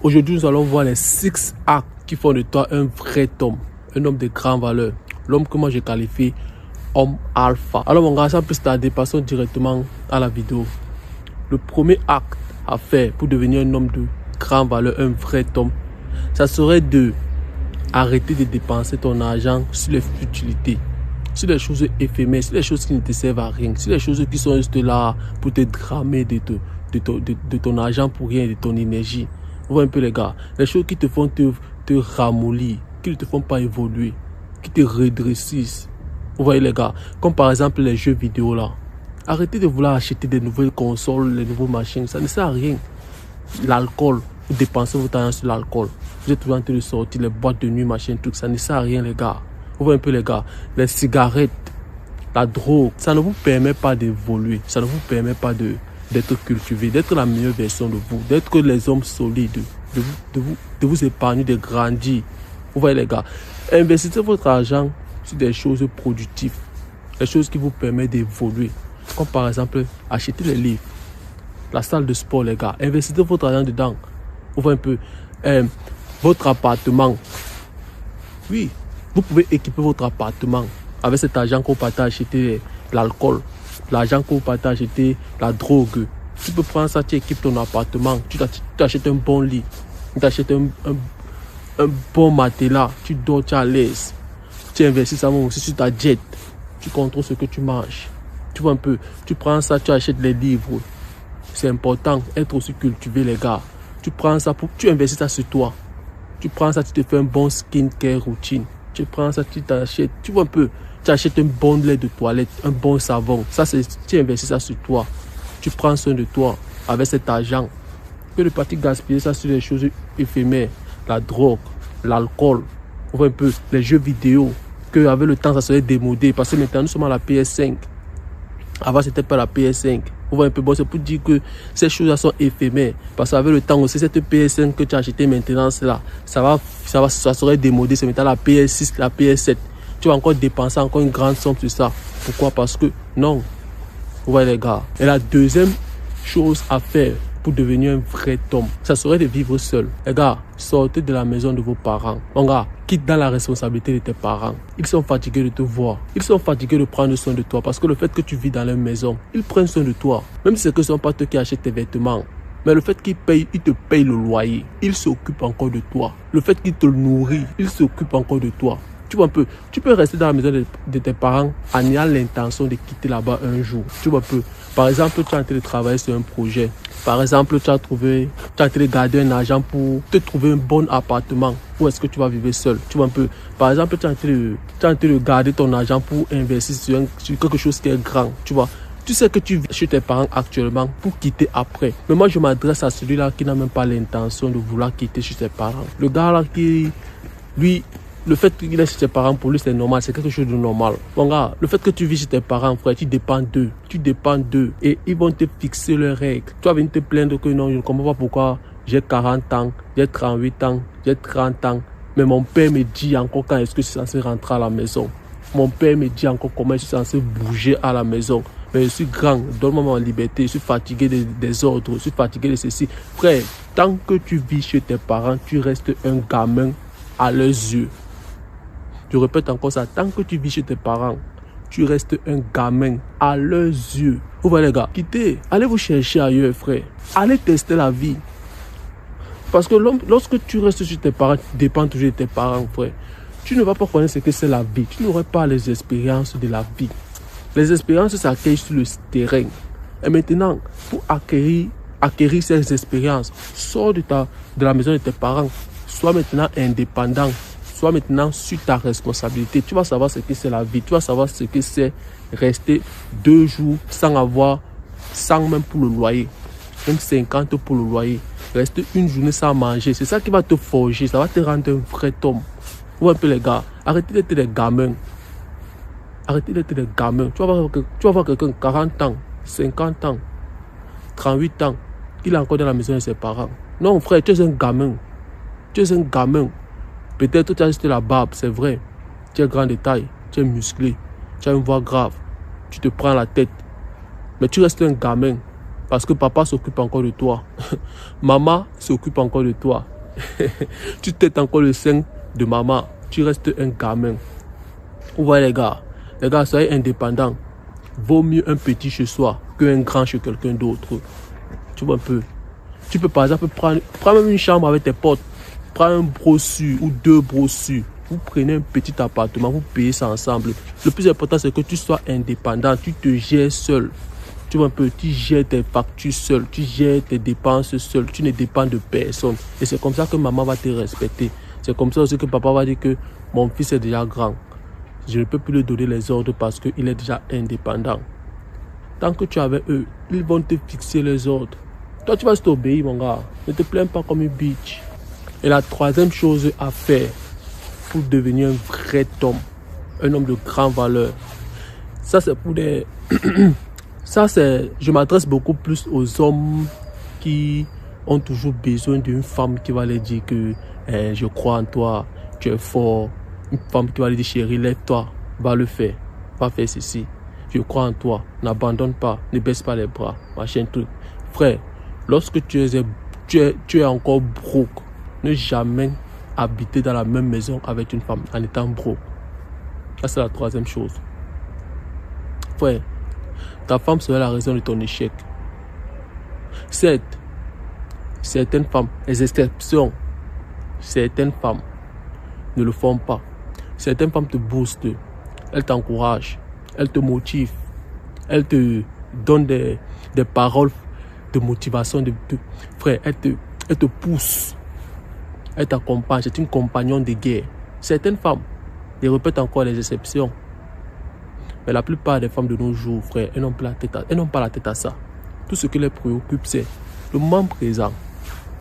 Aujourd'hui, nous allons voir les 6 actes qui font de toi un vrai homme, un homme de grande valeur, l'homme que moi je qualifie homme alpha. Alors mon gars, sans plus tarder, passons directement à la vidéo. Le premier acte à faire pour devenir un homme de grande valeur, un vrai homme, ça serait de arrêter de dépenser ton argent sur les futilités, sur les choses éphémères, sur les choses qui ne te servent à rien, sur les choses qui sont juste là pour te dramer de ton argent pour rien, de ton énergie. Vous voyez un peu les gars, les choses qui te font te ramollir, qui ne te font pas évoluer, qui te redressissent. Vous voyez les gars, comme par exemple les jeux vidéo là. Arrêtez de vouloir acheter des nouvelles consoles, les nouveaux machines, ça ne sert à rien. L'alcool, vous dépensez votre argent sur l'alcool. Vous êtes toujours en train de sortir les boîtes de nuit, machin, tout ça ne sert à rien les gars. Vous voyez un peu les gars, les cigarettes, la drogue, ça ne vous permet pas d'évoluer, ça ne vous permet pas d'être cultivé, d'être la meilleure version de vous, d'être les hommes solides, de vous épargner, de grandir. Vous voyez les gars, investissez votre argent sur des choses productives, des choses qui vous permettent d'évoluer, comme par exemple acheter les livres, la salle de sport les gars, investissez votre argent dedans. Vous voyez un peu, votre appartement, oui, vous pouvez équiper votre appartement avec cet argent qu'on peut acheter l'alcool, l'argent qu'on peut acheter la drogue. Tu peux prendre ça, tu équipes ton appartement, tu t'achètes un bon lit, tu t'achètes un bon matelas, tu dors, tu es à l'aise. Tu investis ça aussi sur ta jet, tu contrôles ce que tu manges. Tu vois un peu, tu prends ça, tu achètes les livres. C'est important, être aussi cultivé les gars. Tu prends ça, tu investis ça sur toi. Tu prends ça, tu te fais un bon skincare routine. Tu prends ça, tu t'achètes, tu vois un peu, tu achètes un bon lait de toilette, un bon savon. Ça, c'est, tu investis ça sur toi. Tu prends soin de toi avec cet argent. Que le parti gaspiller ça sur les choses éphémères, la drogue, l'alcool, on voit un peu les jeux vidéo, que avec le temps ça serait démodé parce que maintenant nous sommes à la PS5. Avant c'était pas la PS5. Vous voyez un peu, bon, c'est pour dire que ces choses-là sont éphémères. Parce qu'avec le temps aussi, cette PS5 que tu as acheté maintenant, là, ça serait démodé. C'est maintenant la PS6, la PS7. Tu vas encore dépenser encore une grande somme sur ça. Pourquoi? Parce que non. Vous voyez les gars. Et la deuxième chose à faire pour devenir un vrai homme, ça serait de vivre seul. Les gars, sortez de la maison de vos parents. Mon gars, quitte dans la responsabilité de tes parents. Ils sont fatigués de te voir. Ils sont fatigués de prendre soin de toi parce que le fait que tu vis dans leur maison, ils prennent soin de toi. Même si ce ne sont pas eux qui achètent tes vêtements. Mais le fait qu'ils te payent le loyer, ils s'occupent encore de toi. Le fait qu'ils te nourrissent, ils s'occupent encore de toi. Tu vois un peu, tu peux rester dans la maison de tes parents en ayant l'intention de quitter là-bas un jour. Tu vois un peu, par exemple, tu es en train de travailler sur un projet. Par exemple, tu as en train de garder un argent pour te trouver un bon appartement. Où est-ce que tu vas vivre seul? Tu vois un peu, par exemple, tu es en train de garder ton argent pour investir sur quelque chose qui est grand. Tu vois, tu sais que tu vis chez tes parents actuellement pour quitter après. Mais moi, je m'adresse à celui-là qui n'a même pas l'intention de vouloir quitter chez ses parents. Le gars là qui, lui, le fait qu'il est chez ses parents, pour lui, c'est normal, c'est quelque chose de normal. Mon gars, le fait que tu vis chez tes parents, frère, tu dépends d'eux. Tu dépends d'eux. Et ils vont te fixer leurs règles. Tu vas venir te plaindre que non, je ne comprends pas pourquoi j'ai 40 ans, j'ai 38 ans, j'ai 30 ans. Mais mon père me dit encore quand est-ce que je suis censé rentrer à la maison. Mon père me dit encore comment je suis censé bouger à la maison. Mais je suis grand, donne-moi ma liberté, je suis fatigué des ordres, je suis fatigué de ceci. Frère, tant que tu vis chez tes parents, tu restes un gamin à leurs yeux. Je répète encore ça, tant que tu vis chez tes parents, tu restes un gamin à leurs yeux. Vous voyez les gars, quittez, allez vous chercher ailleurs frère, allez tester la vie. Parce que lorsque tu restes chez tes parents, tu dépends toujours de tes parents frère. Tu ne vas pas connaître ce que c'est la vie, tu n'auras pas les expériences de la vie. Les expériences s'acquièrent sur le terrain. Et maintenant, pour acquérir ces expériences, sors de la maison de tes parents, sois maintenant indépendant. Sois maintenant sur ta responsabilité. Tu vas savoir ce que c'est la vie. Tu vas savoir ce que c'est rester 2 jours sans même pour le loyer. Même 50 pour le loyer. Rester une journée sans manger. C'est ça qui va te forger. Ça va te rendre un vrai homme. Vous voyez un peu les gars. Arrêtez d'être des gamins. Arrêtez d'être des gamins. Tu vas voir quelqu'un 40 ans, 50 ans, 38 ans. Il est encore dans la maison de ses parents. Non frère, tu es un gamin. Tu es un gamin. Peut-être tu as juste la barbe, c'est vrai. Tu es grand de taille, tu es musclé, tu as une voix grave, tu te prends la tête. Mais tu restes un gamin. Parce que papa s'occupe encore de toi. Maman s'occupe encore de toi. Tu têtes encore le sein de maman. Tu restes un gamin. Vous voyez les gars, soyez indépendants. Vaut mieux un petit chez soi qu'un grand chez quelqu'un d'autre. Tu vois un peu. Tu peux par exemple prendre même une chambre avec tes potes. Prends un brossu ou 2 brossus. Vous prenez un petit appartement, vous payez ça ensemble. Le plus important, c'est que tu sois indépendant. Tu te gères seul. Tu vois un peu, tu gères tes factures seul. Tu gères tes dépenses seul. Tu ne dépends de personne. Et c'est comme ça que maman va te respecter. C'est comme ça aussi que papa va dire que mon fils est déjà grand. Je ne peux plus lui donner les ordres parce qu'il est déjà indépendant. Tant que tu es avec eux, ils vont te fixer les ordres. Toi, tu vas t'obéir, mon gars. Ne te plains pas comme une bitch. Et la troisième chose à faire pour devenir un vrai homme, un homme de grande valeur, ça c'est pour des... Je m'adresse beaucoup plus aux hommes qui ont toujours besoin d'une femme qui va leur dire que je crois en toi, tu es fort. Une femme qui va leur dire chérie, lève-toi, va le faire, va faire ceci. Je crois en toi, n'abandonne pas, ne baisse pas les bras, machin truc. Frère, lorsque tu es encore broke, ne jamais habiter dans la même maison avec une femme en étant broke. Ça c'est la troisième chose. Frère, ta femme serait la raison de ton échec. Certes, certaines femmes, les exceptions, certaines femmes ne le font pas. Certaines femmes te boostent, elles t'encouragent, elles te motivent, elles te donnent des paroles de motivation. Frère, elles te poussent, elles t'accompagnent. C'est une compagnon de guerre. Certaines femmes, je répète encore les exceptions. Mais la plupart des femmes de nos jours, frère, elles n'ont pas la tête à ça. Tout ce qui les préoccupe, c'est le moment présent.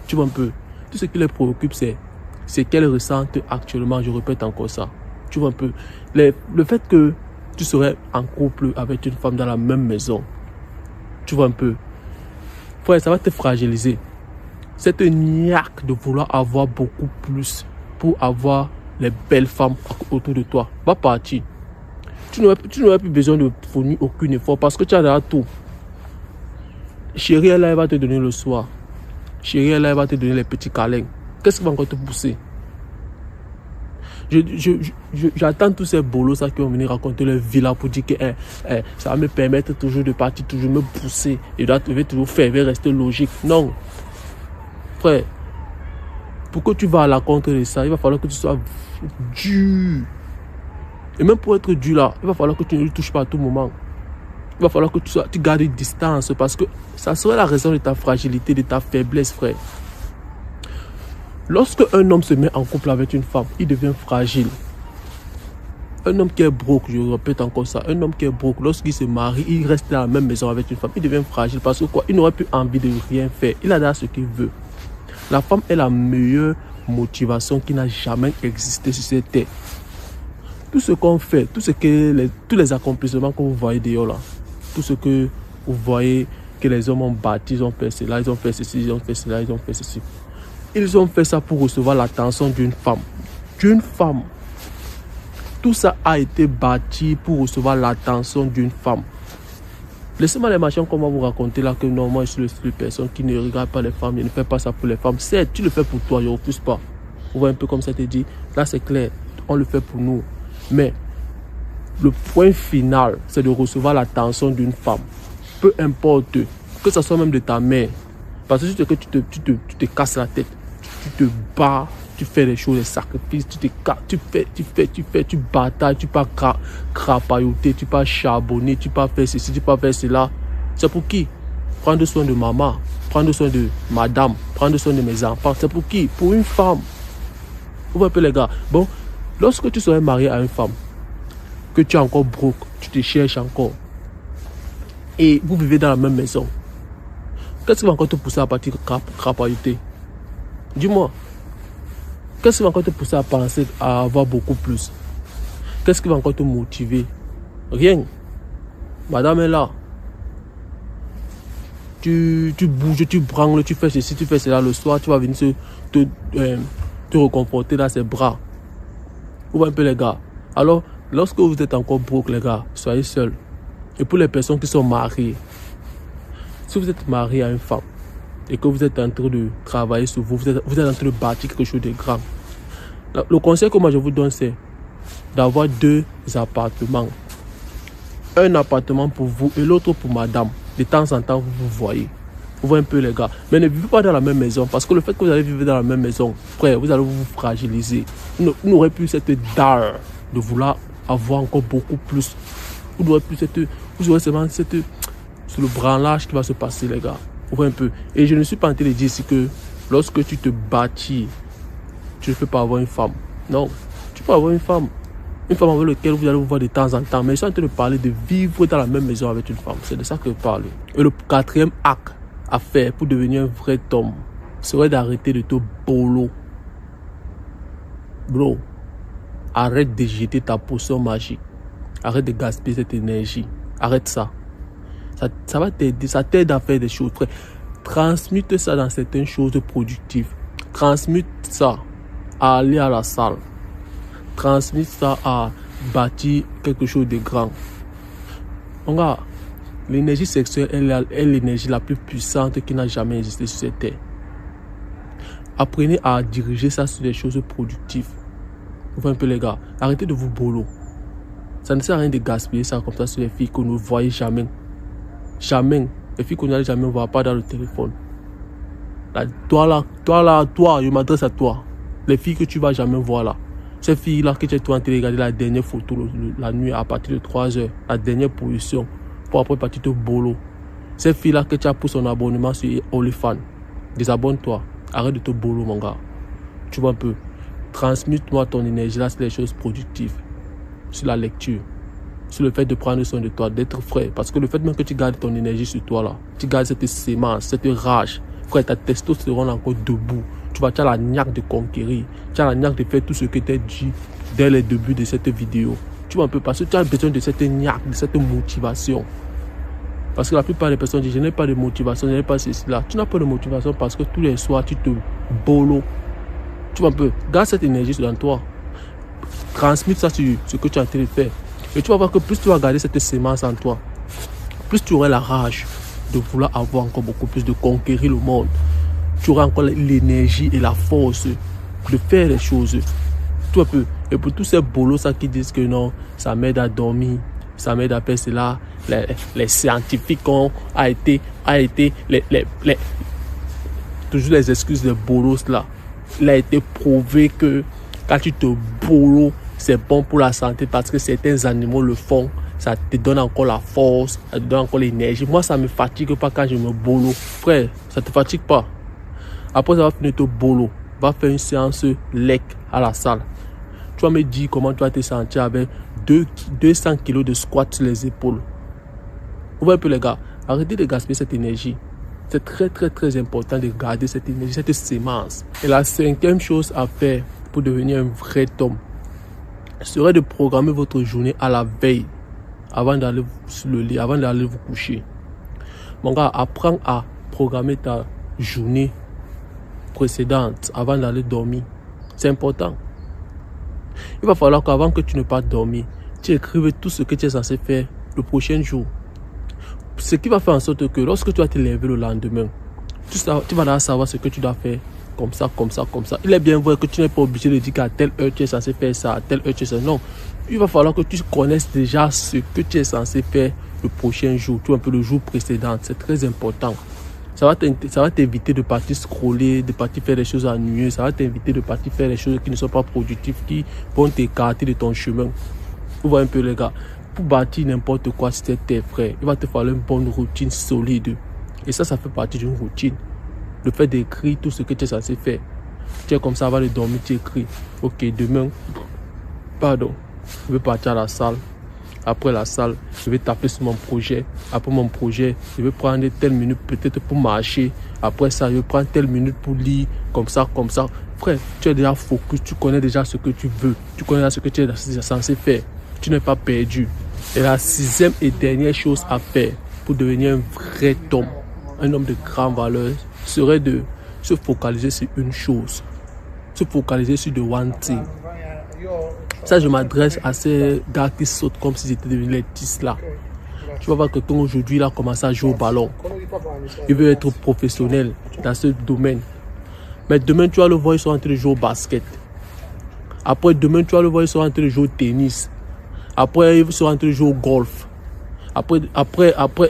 Tu vois un peu. Tout ce qui les préoccupe, c'est qu'elles ressentent actuellement. Je répète encore ça. Tu vois un peu. Le fait que tu serais en couple avec une femme dans la même maison. Tu vois un peu. Frère, ça va te fragiliser. Cette niaque de vouloir avoir beaucoup plus pour avoir les belles femmes autour de toi va partir. Tu n'auras plus besoin de fournir aucun effort parce que tu as déjà tout. Chérie, elle va te donner le soir. Chérie, elle va te donner les petits câlins. Qu'est-ce qui va encore te pousser? J'attends tous ces bolos qui vont venir raconter leur vie là pour dire que ça va me permettre toujours de partir, toujours me pousser. Je vais toujours faire, je vais rester logique. Non. Frère, pour que tu vas à la contre de ça, il va falloir que tu sois dur. Et même pour être dur là, il va falloir que tu ne le touches pas à tout moment. Il va falloir que tu gardes une distance parce que ça serait la raison de ta fragilité, de ta faiblesse, frère. Lorsque un homme se met en couple avec une femme, il devient fragile. Un homme qui est broke, je répète encore ça, un homme qui est broke, lorsqu'il se marie, il reste dans la même maison avec une femme, il devient fragile parce que quoi, il n'aurait plus envie de rien faire. Il a déjà ce qu'il veut. La femme est la meilleure motivation qui n'a jamais existé sur cette terre. Tout ce qu'on fait, tous les accomplissements que vous voyez dehors là, tout ce que vous voyez que les hommes ont bâti, ils ont fait cela, ils ont fait ceci, ils ont fait cela, ils ont fait ceci. Ils ont fait ça pour recevoir l'attention d'une femme. D'une femme. Tout ça a été bâti pour recevoir l'attention d'une femme. Laissez-moi les machins qu'on va vous raconter là que non, moi je suis le style de personne qui ne regarde pas les femmes, je ne fais pas ça pour les femmes. Certes, tu le fais pour toi, je ne refuse pas. Vous voyez un peu comme ça te dit. Là c'est clair, on le fait pour nous. Mais le point final, c'est de recevoir l'attention d'une femme. Peu importe, que ce soit même de ta mère. Parce que tu te casses la tête, tu te bats, tu fais les choses, les sacrifices, tu batailles, tu pars crapailloter, tu pars charbonner, tu pars faire ceci, tu pars faire cela. C'est pour qui? Prendre soin de maman, prendre soin de madame, prendre soin de mes enfants. C'est pour qui? Pour une femme. Vous voyez un peu les gars. Bon, lorsque tu serais marié à une femme, que tu es encore broke, tu te cherches encore, et vous vivez dans la même maison, qu'est-ce qui va encore te pousser à partir crapailloter? Dis-moi. Qu'est-ce qui va encore te pousser à penser à avoir beaucoup plus? Qu'est-ce qui va encore te motiver? Rien. Madame est là. Tu bouges, tu brangles, tu fais ceci, tu fais cela. Le soir, tu vas venir te reconforter dans ses bras. Vous voyez un peu les gars. Alors, lorsque vous êtes encore broke, les gars, soyez seuls. Et pour les personnes qui sont mariées, Si vous êtes marié à une femme et que vous êtes en train de travailler sur vous, vous êtes en train de bâtir quelque chose de grand. Le conseil que moi je vous donne, c'est d'avoir 2 appartements. Un appartement pour vous et l'autre pour madame. De temps en temps, vous voyez. Vous voyez un peu les gars. Mais ne vivez pas dans la même maison. Parce que le fait que vous allez vivre dans la même maison, frère, vous allez vous fragiliser. Vous n'aurez plus cette dalle de vouloir avoir encore beaucoup plus. Vous aurez seulement c'est le branlage qui va se passer, les gars. Vous voyez un peu. Et je ne suis pas en train de dire ici que lorsque tu te bâtis, tu ne peux pas avoir une femme. Non, tu peux avoir une femme. Une femme avec laquelle vous allez vous voir de temps en temps. Mais je suis en train de parler de vivre dans la même maison avec une femme. C'est de ça que je parle. Et le 4e acte à faire pour devenir un vrai homme serait d'arrêter de te bolo. Bro, arrête de jeter ta potion magique. Arrête de gaspiller cette énergie. Arrête ça. Ça va t'aider. Ça t'aide à faire des choses. Frère. Transmute ça dans certaines choses productives. Transmute ça à aller à la salle. Transmute ça à bâtir quelque chose de grand. Mon gars, l'énergie sexuelle est l'énergie la plus puissante qui n'a jamais existé sur cette terre. Apprenez à diriger ça sur des choses productives. Vous voyez un peu les gars, arrêtez de vous bolo. Ça ne sert à rien de gaspiller ça comme ça sur les filles que vous ne voyez jamais. Jamais. Les filles qu'on n'allait jamais voir, pas dans le téléphone. Là, toi, je m'adresse à toi. Les filles que tu vas jamais voir là. Ces filles-là que tu es en train de regarder la dernière photo la nuit à partir de 3 heures, la dernière position, pour après partir te bolo. Ces filles-là que tu as pour son abonnement sur OnlyFans, désabonne-toi. Arrête de te bolo, mon gars. Tu vois un peu. Transmute-moi ton énergie là sur les choses productives, sur la lecture, sur le fait de prendre soin de toi, d'être frais. Parce que le fait même que tu gardes ton énergie sur toi là, tu gardes cette sémence, cette rage, frère, ta testostérone encore debout. Tu as la niaque de conquérir, tu as la niaque de faire tout ce que tu as dit dès le début de cette vidéo. Tu vois un peu, parce que tu as besoin de cette niaque, de cette motivation. Parce que la plupart des personnes disent, je n'ai pas de motivation, je n'ai pas ceci là. Tu n'as pas de motivation parce que tous les soirs, tu te bolo. Tu vois un peu, garde cette énergie dans toi. Transmute ça sur ce que tu as en train de faire. Et tu vas voir que plus tu vas garder cette sémence en toi, plus tu auras la rage de vouloir avoir encore beaucoup plus, de conquérir le monde. Tu auras encore l'énergie et la force de faire les choses. Tu vois un peu. Et pour tous ces bolos qui disent que non, ça m'aide à dormir, ça m'aide à faire cela, les scientifiques ont été toujours les excuses des bolos là. Il a été prouvé que quand tu te bolos, c'est bon pour la santé parce que certains animaux le font. Ça te donne encore la force, ça te donne encore l'énergie. Moi, ça ne me fatigue pas quand je me bolo. Frère, ça ne te fatigue pas. Après avoir fini ton bolo, va faire une séance lec à la salle. Tu vas me dire comment tu vas te sentir avec 200 kg de squat sur les épaules. Vous voyez un peu les gars, arrêtez de gaspiller cette énergie. C'est très très très important de garder cette énergie, cette sémence. Et la 5e chose à faire pour devenir un vrai homme serait de programmer votre journée à la veille avant d'aller sur le lit, avant d'aller vous coucher. Mon gars, apprends à programmer ta journée précédente avant d'aller dormir. C'est important. Il va falloir qu'avant que tu ne partes dormir, tu écrives tout ce que tu es censé faire le prochain jour. Ce qui va faire en sorte que lorsque tu vas te lever le lendemain, tu vas là savoir ce que tu dois faire comme ça, comme ça, comme ça. Il est bien vrai que tu n'es pas obligé de dire qu'à telle heure tu es censé faire ça, à telle heure tu es censé... Non, il va falloir que tu connaisses déjà ce que tu es censé faire le prochain jour, tu vois un peu le jour précédent. C'est très important. Ça va t'éviter de partir scroller, de partir faire des choses ennuyeuses. Ça va t'inviter de partir faire des choses qui ne sont pas productives, qui vont t'écarter de ton chemin. Vous voyez un peu les gars. Pour bâtir n'importe quoi, si c'est tes frères, il va te falloir une bonne routine solide. Et ça fait partie d'une routine. Le fait d'écrire tout ce que tu es censé faire. Tu es comme ça, avant de dormir, tu écris. Ok, demain, je vais partir à la salle. Après la salle, je vais taper sur mon projet. Après mon projet, je vais prendre telle minute peut-être pour marcher. Après ça, je vais prendre telle minute pour lire. Comme ça, comme ça. Frère, tu es déjà focus. Tu connais déjà ce que tu veux. Tu connais déjà ce que tu es censé faire. Tu n'es pas perdu. Et la 6e et dernière chose à faire pour devenir un vrai homme, un homme de grande valeur, serait de se focaliser sur une chose. Se focaliser sur the one thing. Ça, je m'adresse à ces gars qui sautent comme si c'était des lettistes là. Tu vas voir quelqu'un aujourd'hui, il a commencé à jouer au ballon. Il veut être professionnel dans ce domaine. Mais demain, tu vas le voir, il sera en train de jouer au basket. Après, demain, tu vas le voir, il sera en train de jouer au tennis. Après, il sera en train de jouer au golf. Après, après avoir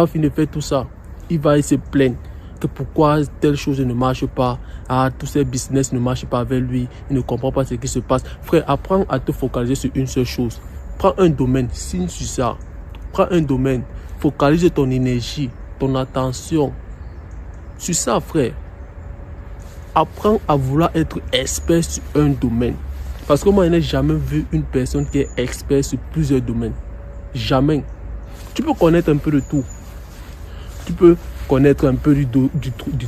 fini de faire tout ça, il va se plaindre que pourquoi telle chose ne marche pas. Ah, tous ces business ne marchent pas avec lui. Il ne comprend pas ce qui se passe. Frère, apprends à te focaliser sur une seule chose. Prends un domaine, signe sur ça. Prends un domaine, focalise ton énergie, ton attention sur ça, frère. Apprends à vouloir être expert sur un domaine. Parce que moi, je n'ai jamais vu une personne qui est expert sur plusieurs domaines. Jamais. Tu peux connaître un peu de tout. Tu peux connaître un peu du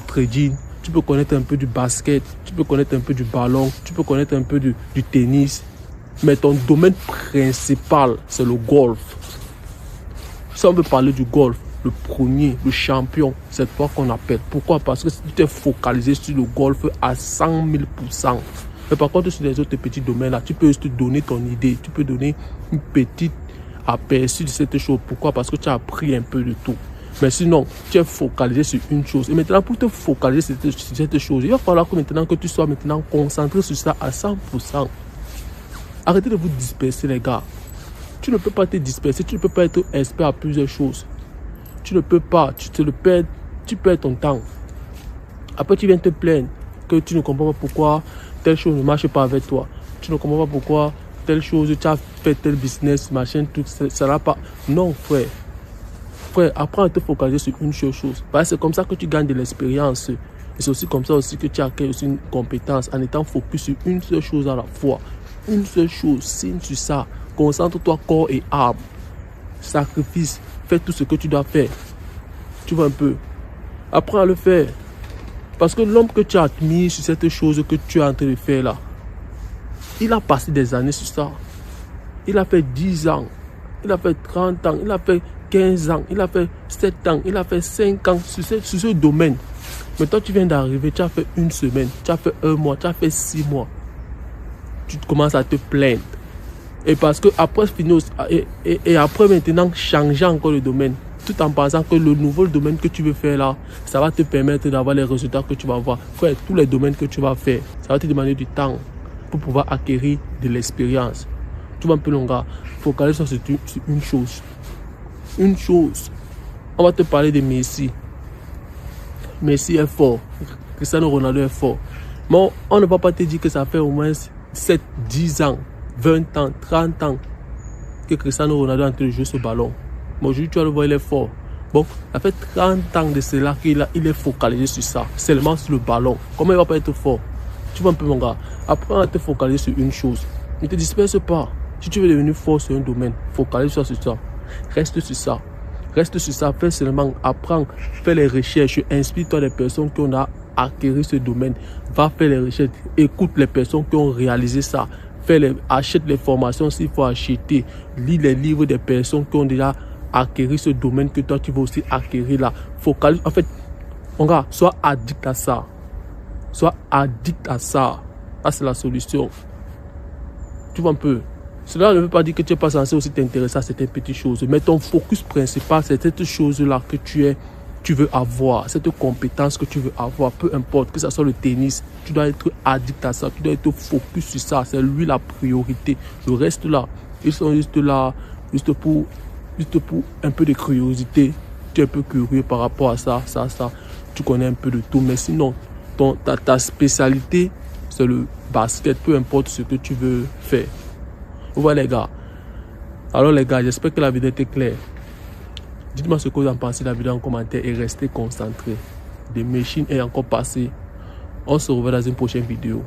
trading. Tu peux connaître un peu du basket. Tu peux connaître un peu du ballon. Tu peux connaître un peu du tennis. Mais ton domaine principal, c'est le golf. Si on veut parler du golf, le premier, le champion, c'est toi qu'on appelle. Pourquoi? Parce que si tu es focalisé sur le golf à 100 000%. Mais par contre, sur les autres petits domaines là, tu peux juste te donner ton idée. Tu peux donner une petite aperçu de cette chose. Pourquoi? Parce que tu as appris un peu de tout. Mais sinon, tu es focalisé sur une chose. Et maintenant, pour te focaliser sur cette chose, il va falloir que maintenant que tu sois maintenant concentré sur ça à 100%. Arrêtez de vous disperser, les gars. Tu ne peux pas te disperser. Tu ne peux pas être expert à plusieurs choses. Tu ne peux pas. Tu perds ton temps. Après, tu viens te plaindre que tu ne comprends pas pourquoi telle chose ne marche pas avec toi. Tu ne comprends pas pourquoi telle chose, tu as fait tel business, machin, tout ça n'a pas. Non, frère. Frère, apprends à te focaliser sur une seule chose. Parce que c'est comme ça que tu gagnes de l'expérience. Et c'est aussi comme ça aussi que tu acquiers aussi une compétence en étant focus sur une seule chose à la fois. Une seule chose, signe sur ça. Concentre-toi corps et âme. Sacrifice. Fais tout ce que tu dois faire. Tu vois un peu. Apprends à le faire. Parce que l'homme que tu as admis sur cette chose que tu es en train de faire là, il a passé des années sur ça. Il a fait 10 ans. Il a fait 30 ans. Il a fait 15 ans. Il a fait 7 ans. Il a fait 5 ans sur ce domaine. Mais toi, tu viens d'arriver. Tu as fait une semaine. Tu as fait 1 mois. Tu as fait 6 mois. Tu commences à te plaindre. Et parce que après et après maintenant changer encore le domaine, tout en pensant que le nouveau domaine que tu veux faire là, ça va te permettre d'avoir les résultats que tu vas avoir. Frère, tous les domaines que tu vas faire, ça va te demander du temps pour pouvoir acquérir de l'expérience. Tu vas un peu long gars, focalise sur une chose. Une chose. On va te parler de Messi. Messi est fort. Cristiano Ronaldo est fort. Mais on ne va pas te dire que ça fait au moins 7, 10 ans, 20 ans, 30 ans que Cristiano Ronaldo est en train de jouer ce ballon. Bon, aujourd'hui, tu vas le voir, il est fort. Bon, ça fait 30 ans de cela qu'il est focalisé sur ça, seulement sur le ballon. Comment il va pas être fort? Tu vois un peu, mon gars. Apprends à te focaliser sur une chose. Ne te disperse pas. Si tu veux devenir fort sur un domaine, focalise-toi sur ça. Reste sur ça. Reste sur ça. Fais seulement, apprends, fais les recherches. Inspire-toi des personnes qui ont acquis ce domaine. Va faire les recherches. Écoute les personnes qui ont réalisé ça. Achète les formations s'il faut acheter. Lis les livres des personnes qui ont déjà acquérir ce domaine que toi tu veux aussi acquérir là. Focalise. En fait, mon gars, sois addict à ça. Sois addict à ça. Ça, c'est la solution. Tu vois un peu. Cela ne veut pas dire que tu n'es pas censé aussi t'intéresser à certaines petites choses. Mais ton focus principal, c'est cette chose-là que tu veux avoir. Cette compétence que tu veux avoir. Peu importe, que ce soit le tennis. Tu dois être addict à ça. Tu dois être focus sur ça. C'est lui la priorité. Le reste là, ils sont juste là, juste pour un peu de curiosité. Tu es un peu curieux par rapport à ça. Tu connais un peu de tout. Mais sinon, ta spécialité, c'est le basket. Peu importe ce que tu veux faire. Vous voyez les gars. Alors les gars, j'espère que la vidéo était claire. Dites-moi ce que vous en pensez de la vidéo en commentaire et restez concentrés. The Machine est encore passé. On se revoit dans une prochaine vidéo.